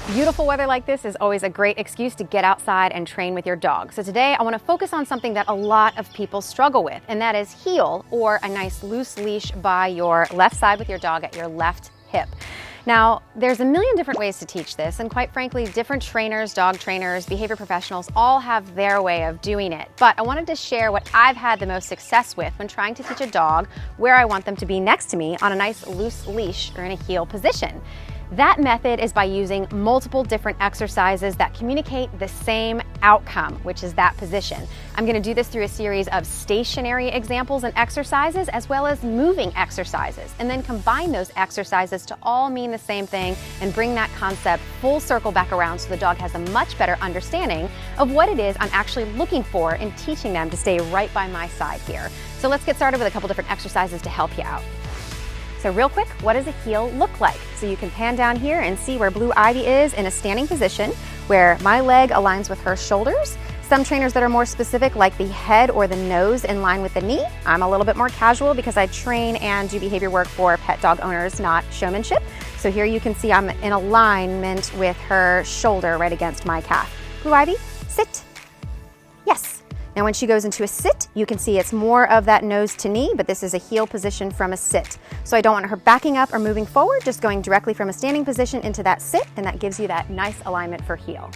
Beautiful weather like this is always a great excuse to get outside and train with your dog. So today I want to focus on something that a lot of people struggle with, and that is heel, or a nice loose leash by your left side with your dog at your left hip. Now, there's a million different ways to teach this, and quite frankly, different trainers, dog trainers, behavior professionals all have their way of doing it. But I wanted to share what I've had the most success with when trying to teach a dog where I want them to be next to me on a nice loose leash or in a heel position. That method is by using multiple different exercises that communicate the same outcome, which is that position. I'm going to do this through a series of stationary examples and exercises, as well as moving exercises, and then combine those exercises to all mean the same thing and bring that concept full circle back around so the dog has a much better understanding of what it is I'm actually looking for in teaching them to stay right by my side here. So let's get started with a couple different exercises to help you out. So real quick, what does a heel look like? So you can pan down here and see where Blue Ivy is in a standing position, where my leg aligns with her shoulders. Some trainers that are more specific like the head or the nose in line with the knee. I'm a little bit more casual because I train and do behavior work for pet dog owners, not showmanship. So here you can see I'm in alignment with her shoulder right against my calf. Blue Ivy, sit. Yes. Now when she goes into a sit, you can see it's more of that nose to knee, but this is a heel position from a sit. So I don't want her backing up or moving forward, just going directly from a standing position into that sit, and that gives you that nice alignment for heel.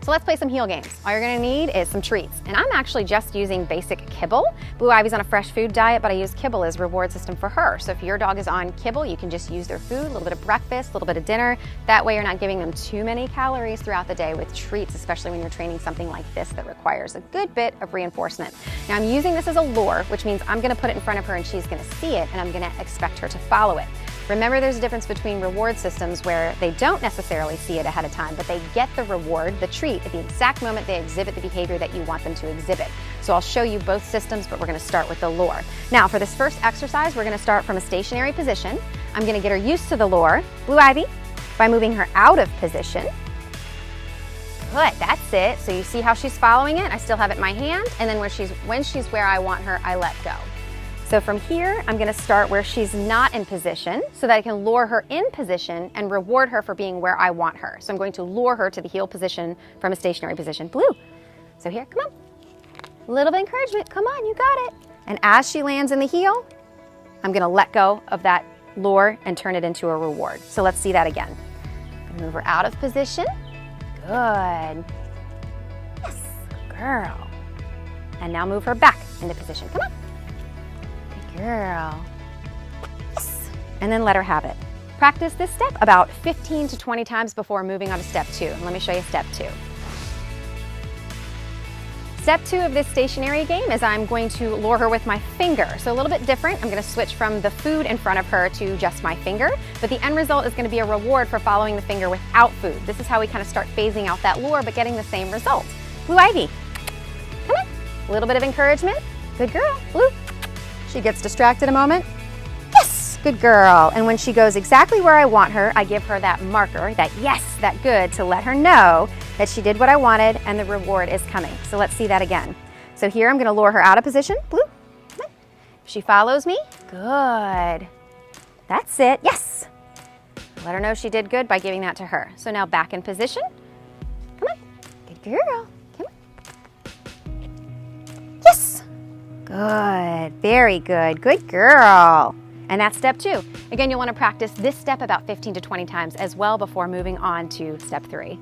So let's play some heel games. All you're gonna need is some treats. And I'm actually just using basic kibble. Blue Ivy's on a fresh food diet, but I use kibble as a reward system for her. So if your dog is on kibble, you can just use their food, a little bit of breakfast, a little bit of dinner. That way you're not giving them too many calories throughout the day with treats, especially when you're training something like this that requires a good bit of reinforcement. Now I'm using this as a lure, which means I'm gonna put it in front of her and she's gonna see it, and I'm gonna expect her to follow it. Remember, there's a difference between reward systems where they don't necessarily see it ahead of time, but they get the reward, the treat, at the exact moment they exhibit the behavior that you want them to exhibit. So I'll show you both systems, but we're gonna start with the lure. Now, for this first exercise, we're gonna start from a stationary position. I'm gonna get her used to the lure. Blue Ivy, by moving her out of position. Good, that's it. So you see how she's following it? I still have it in my hand, and then when she's where I want her, I let go. So from here, I'm gonna start where she's not in position so that I can lure her in position and reward her for being where I want her. So I'm going to lure her to the heel position from a stationary position. Blue. So here, come on. A little bit of encouragement, come on, you got it. And as she lands in the heel, I'm gonna let go of that lure and turn it into a reward. So let's see that again. Move her out of position. Good. Yes, good girl. And now move her back into position, come on. Girl. Yes. And then let her have it. Practice this step about 15 to 20 times before moving on to step 2. And let me show you step 2. Step 2 of this stationary game is I'm going to lure her with my finger. So a little bit different. I'm going to switch from the food in front of her to just my finger, but the end result is going to be a reward for following the finger without food. This is how we kind of start phasing out that lure, but getting the same result. Blue Ivy, come on. A little bit of encouragement. Good girl. Blue. She gets distracted a moment. Yes, good girl. And when she goes exactly where I want her, I give her that marker, that yes, that good, to let her know that she did what I wanted and the reward is coming. So let's see that again. So here I'm gonna lure her out of position. Blue, come on. If she follows me, good. That's it, yes. Let her know she did good by giving that to her. So now back in position. Come on, good girl. Come on. Yes. Good, very good, good girl. And that's step 2. Again, you'll want to practice this step about 15 to 20 times as well before moving on to step 3.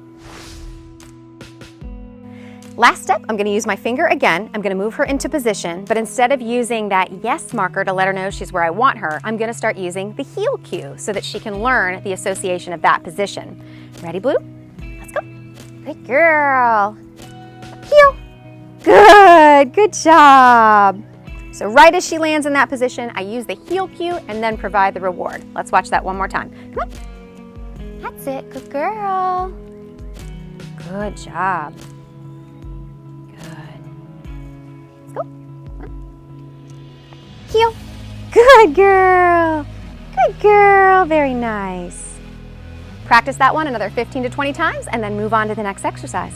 Last step, I'm going to use my finger again. I'm going to move her into position, but instead of using that yes marker to let her know she's where I want her, I'm going to start using the heel cue so that she can learn the association of that position. Ready, Blue? Let's go. Good girl. Heel. Good, good job. So right as she lands in that position, I use the heel cue and then provide the reward. Let's watch that one more time. Come on. That's it, good girl. Good job. Good. Let's go. Come on. Heel. Good girl. Good girl, very nice. Practice that one another 15 to 20 times and then move on to the next exercise.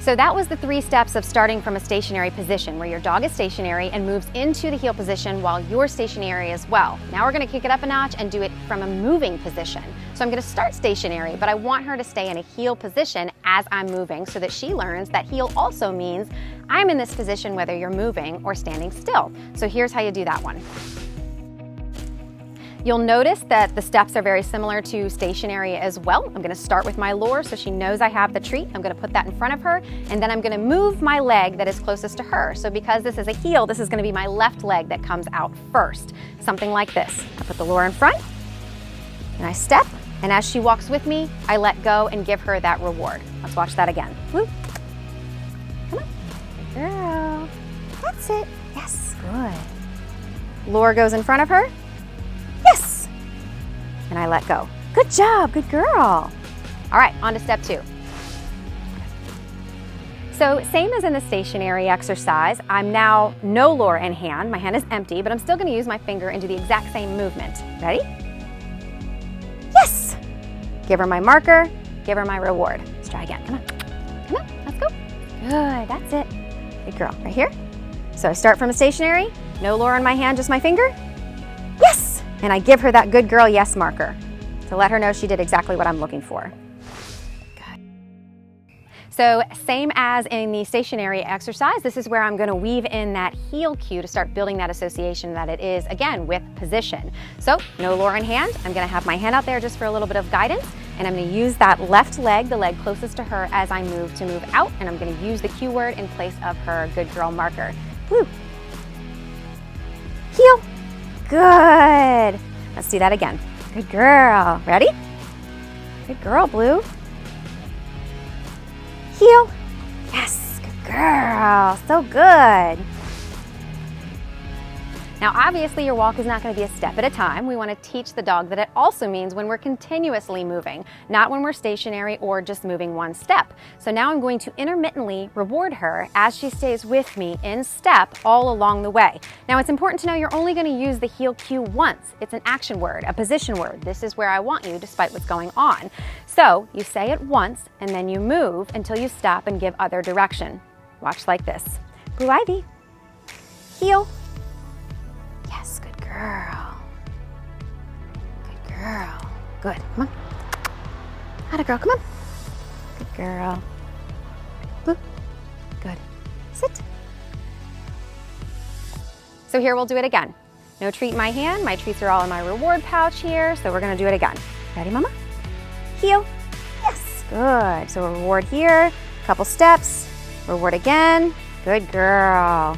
So that was the 3 steps of starting from a stationary position where your dog is stationary and moves into the heel position while you're stationary as well. Now we're gonna kick it up a notch and do it from a moving position. So I'm gonna start stationary, but I want her to stay in a heel position as I'm moving so that she learns that heel also means I'm in this position whether you're moving or standing still. So here's how you do that one. You'll notice that the steps are very similar to stationary as well. I'm gonna start with my lure so she knows I have the treat. I'm gonna put that in front of her, and then I'm gonna move my leg that is closest to her. So because this is a heel, this is gonna be my left leg that comes out first. Something like this. I put the lure in front, and I step, and as she walks with me, I let go and give her that reward. Let's watch that again. Woo. Come on, good girl. That's it, yes, good. Lure goes in front of her. Yes! And I let go. Good job, good girl. All right, on to step 2. So same as in the stationary exercise, I'm now no lure in hand. My hand is empty, but I'm still gonna use my finger and do the exact same movement. Ready? Yes! Give her my marker, give her my reward. Let's try again, come on, let's go. Good, that's it. Good girl, right here. So I start from a stationary, no lure in my hand, just my finger. Yes! And I give her that good girl yes marker to let her know she did exactly what I'm looking for. Good. So same as in the stationary exercise, this is where I'm going to weave in that heel cue to start building that association that it is, again, with position. So no lure in hand, I'm going to have my hand out there just for a little bit of guidance, and I'm going to use that left leg, the leg closest to her, as I move to move out, and I'm going to use the cue word in place of her good girl marker. Woo! Heel. Good. Let's do that again. Good girl. Ready? Good girl, Blue. Heel. Yes, good girl. So good. Now, obviously, your walk is not going to be a step at a time. We want to teach the dog that it also means when we're continuously moving, not when we're stationary or just moving one step. So now I'm going to intermittently reward her as she stays with me in step all along the way. Now, it's important to know you're only going to use the heel cue once. It's an action word, a position word. This is where I want you, despite what's going on. So you say it once, and then you move until you stop and give other direction. Watch like this. Blue Ivy. Heel. Yes, good girl. Good girl. Good, come on. Atta girl, come on. Good girl. Blue. Good. Sit. So here we'll do it again. No treat in my hand. My treats are all in my reward pouch here, so we're gonna do it again. Ready, mama? Heel. Yes, good. So a reward here, couple steps, reward again. Good girl.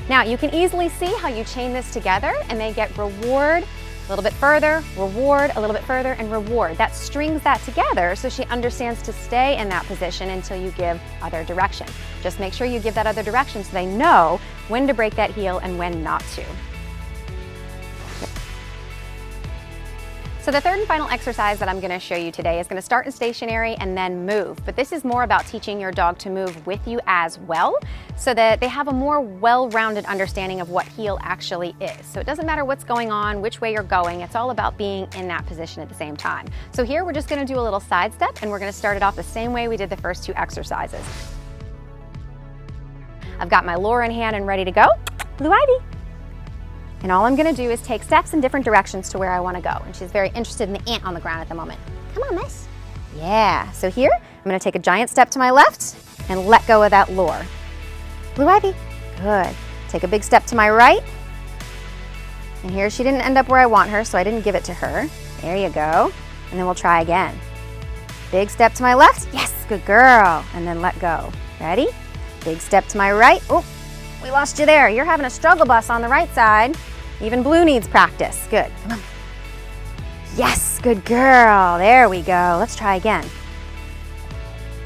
Now, you can easily see how you chain this together and they get reward, a little bit further, reward, a little bit further, and reward. That strings that together so she understands to stay in that position until you give other direction. Just make sure you give that other direction so they know when to break that heel and when not to. So the third and final exercise that I'm going to show you today is going to start in stationary and then move. But this is more about teaching your dog to move with you as well so that they have a more well-rounded understanding of what heel actually is. So it doesn't matter what's going on, which way you're going, it's all about being in that position at the same time. So here we're just going to do a little side step and we're going to start it off the same way we did the first 2 exercises. I've got my lure in hand and ready to go. Blue Ivy. And all I'm gonna do is take steps in different directions to where I wanna go. And she's very interested in the ant on the ground at the moment. Come on, miss. Yeah, so here, I'm gonna take a giant step to my left and let go of that lure. Blue Ivy, good. Take a big step to my right. And here she didn't end up where I want her, so I didn't give it to her. There you go. And then we'll try again. Big step to my left, yes, good girl. And then let go. Ready? Big step to my right. Oh, we lost you there. You're having a struggle bus on the right side. Even Blue needs practice. Good, come on. Yes, good girl. There we go. Let's try again.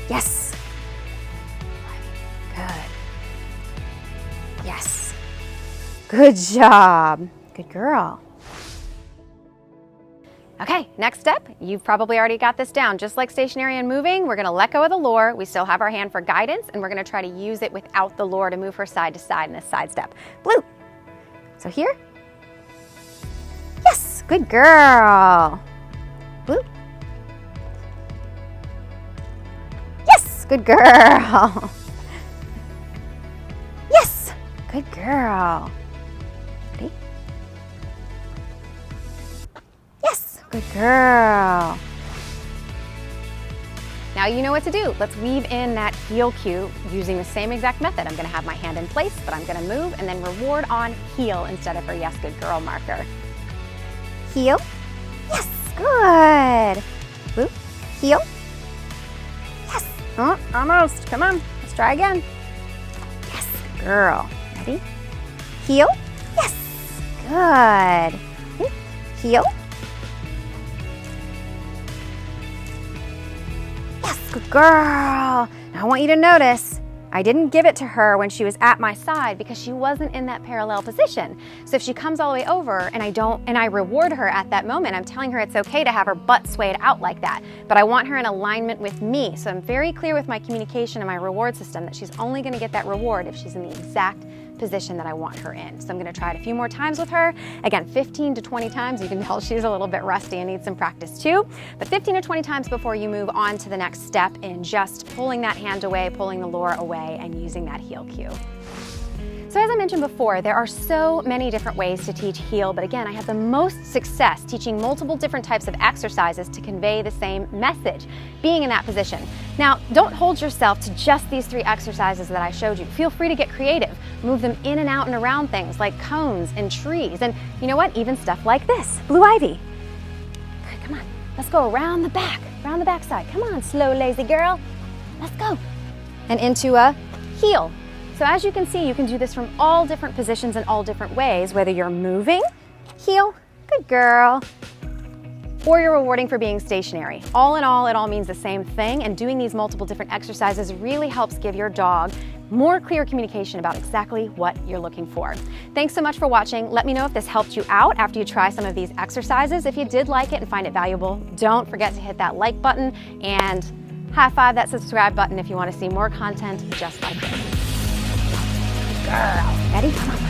Yes. Good. Yes. Good job. Good girl. Okay, next step, you've probably already got this down. Just like stationary and moving, we're gonna let go of the lure. We still have our hand for guidance, and we're gonna try to use it without the lure to move her side to side in this side step. Blue. So here. Yes, good girl. Blue. Yes, good girl. Yes, good girl. Ready? Yes, good girl. Now you know what to do. Let's weave in that heel cue using the same exact method. I'm gonna have my hand in place, but I'm gonna move and then reward on heel instead of her yes, good girl marker. Heel, yes, good. Whoop, heel, yes, oh, almost, come on, let's try again. Yes, good girl, ready? Heel, yes, good. Whoop, heel. Good girl. Now I want you to notice I didn't give it to her when she was at my side because she wasn't in that parallel position. So if she comes all the way over and I reward her at that moment, I'm telling her it's okay to have her butt swayed out like that. But I want her in alignment with me. So I'm very clear with my communication and my reward system that she's only going to get that reward if she's in the exact position that I want her in. So I'm going to try it a few more times with her. Again, 15 to 20 times. You can tell she's a little bit rusty and needs some practice too. But 15 to 20 times before you move on to the next step in just pulling that hand away, pulling the lure away, and using that heel cue. So as I mentioned before, there are so many different ways to teach heel, but again, I have the most success teaching multiple different types of exercises to convey the same message, being in that position. Now, don't hold yourself to just these 3 exercises that I showed you. Feel free to get creative. Move them in and out and around things like cones and trees, and you know what? Even stuff like this, blue ivy. Good, come on, let's go around the back side. Come on, slow, lazy girl. Let's go. And into a heel. So as you can see, you can do this from all different positions in all different ways, whether you're moving, heel, good girl, or you're rewarding for being stationary. All in all, it all means the same thing, and doing these multiple different exercises really helps give your dog more clear communication about exactly what you're looking for. Thanks so much for watching. Let me know if this helped you out after you try some of these exercises. If you did like it and find it valuable, don't forget to hit that like button and high five that subscribe button if you want to see more content just like this. Girl, ready? Come on.